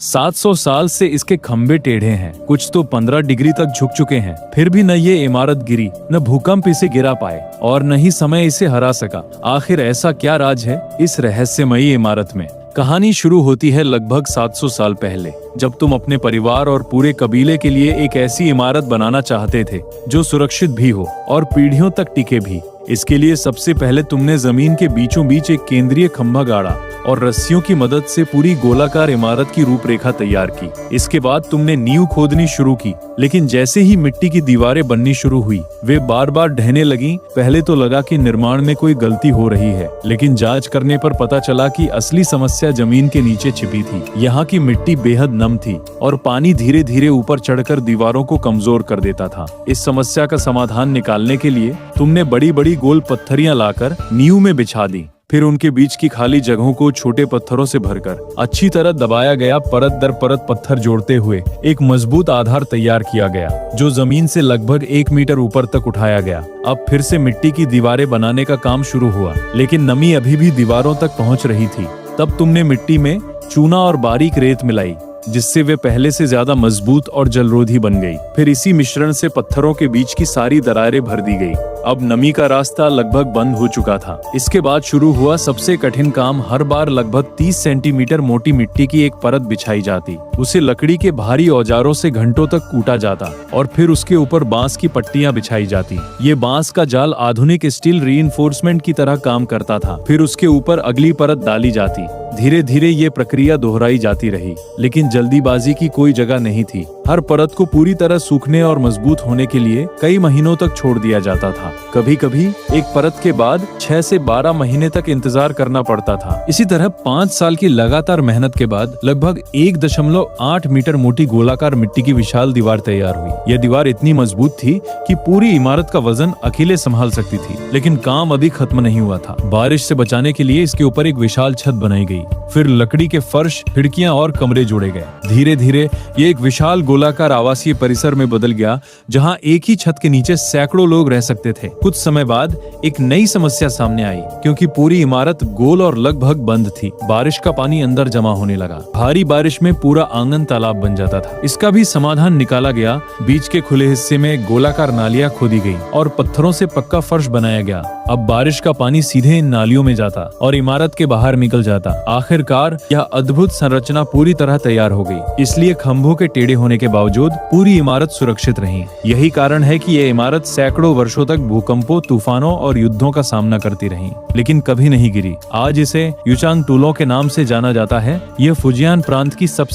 700 साल से इसके खंभे टेढ़े हैं, कुछ तो 15 डिग्री तक झुक चुके हैं। फिर भी न ये इमारत गिरी, न भूकंप इसे गिरा पाए और न ही समय इसे हरा सका। आखिर ऐसा क्या राज है इस रहस्यमयी इमारत में? कहानी शुरू होती है लगभग 700 साल पहले, जब तुम अपने परिवार और पूरे कबीले के लिए एक ऐसी इमारत बनाना चाहते थे जो सुरक्षित भी हो और पीढ़ियों तक टिके भी। इसके लिए सबसे पहले तुमने जमीन के बीचों बीच एक केंद्रीय खंभा गाड़ा और रस्सियों की मदद से पूरी गोलाकार इमारत की रूपरेखा तैयार की। इसके बाद तुमने नींव खोदनी शुरू की, लेकिन जैसे ही मिट्टी की दीवारें बननी शुरू हुई, वे बार बार ढहने लगी। पहले तो लगा कि निर्माण में कोई गलती हो रही है, लेकिन जांच करने पर पता चला कि असली समस्या जमीन के नीचे छिपी थी। यहाँ की मिट्टी बेहद नम थी और पानी धीरे धीरे ऊपर चढ़कर दीवारों को कमजोर कर देता था। इस समस्या का समाधान निकालने के लिए तुमने बड़ी बड़ी गोल पत्थरियां लाकर नींव में बिछा दी। फिर उनके बीच की खाली जगहों को छोटे पत्थरों से भरकर अच्छी तरह दबाया गया। परत दर परत पत्थर जोड़ते हुए एक मजबूत आधार तैयार किया गया, जो जमीन से लगभग 1 मीटर ऊपर तक उठाया गया। अब फिर से मिट्टी की दीवारें बनाने का काम शुरू हुआ, लेकिन नमी अभी भी दीवारों तक पहुंच रही थी। तब तुमने मिट्टी में चूना और बारीक रेत मिलाई, जिससे वे पहले से ज्यादा मजबूत और जलरोधी बन गई। फिर इसी मिश्रण से पत्थरों के बीच की सारी दरारें भर दी गई। अब नमी का रास्ता लगभग बंद हो चुका था। इसके बाद शुरू हुआ सबसे कठिन काम। हर बार लगभग 30 सेंटीमीटर मोटी मिट्टी की एक परत बिछाई जाती, उसे लकड़ी के भारी औजारों से घंटों तक कूटा जाता और फिर उसके ऊपर बांस की पट्टियां बिछाई जाती। ये बांस का जाल आधुनिक स्टील रीइंफोर्समेंट की तरह काम करता था। फिर उसके ऊपर अगली परत डाली जाती। धीरे धीरे ये प्रक्रिया दोहराई जाती रही, लेकिन जल्दीबाजी की कोई जगह नहीं थी। हर परत को पूरी तरह सूखने और मजबूत होने के लिए कई महीनों तक छोड़ दिया जाता था। कभी कभी एक परत के बाद 6 से 12 महीने तक इंतजार करना पड़ता था। इसी तरह 5 साल की लगातार मेहनत के बाद लगभग 1.8 मीटर मोटी गोलाकार मिट्टी की विशाल दीवार तैयार हुई। यह दीवार इतनी मजबूत थी कि पूरी इमारत का वजन अकेले संभाल सकती थी। लेकिन काम अभी खत्म नहीं हुआ था। बारिश से बचाने के लिए इसके ऊपर एक विशाल छत बनाई गई। फिर लकड़ी के फर्श, खिड़कियां और कमरे जोड़े गए। धीरे धीरे ये एक विशाल गोलाकार आवासीय परिसर में बदल गया, जहां एक ही छत के नीचे सैकड़ों लोग रह सकते थे। कुछ समय बाद एक नई समस्या सामने आई, क्योंकि पूरी इमारत गोल और लगभग बंद थी। बारिश का पानी अंदर जमा होने लगा। भारी बारिश में पूरा आंगन तालाब बन जाता था। इसका भी समाधान निकाला गया। बीच के खुले हिस्से में गोलाकार नालियां खोदी गई और पत्थरों से पक्का फर्श बनाया गया। अब बारिश का पानी सीधे इन नालियों में जाता और इमारत के बाहर निकल जाता। आखिरकार यह अद्भुत संरचना पूरी तरह तैयार हो गई। इसलिए खंभों के टेढ़े होने के बावजूद पूरी इमारत सुरक्षित रही। यही कारण है कि यह इमारत सैकड़ों वर्षों तक भूकंपों, तूफानों और युद्धों का सामना करती रही, लेकिन कभी नहीं गिरी। आज इसे युचांग टूलों के नाम से जाना जाता है। यह फुजियान प्रांत की सबसे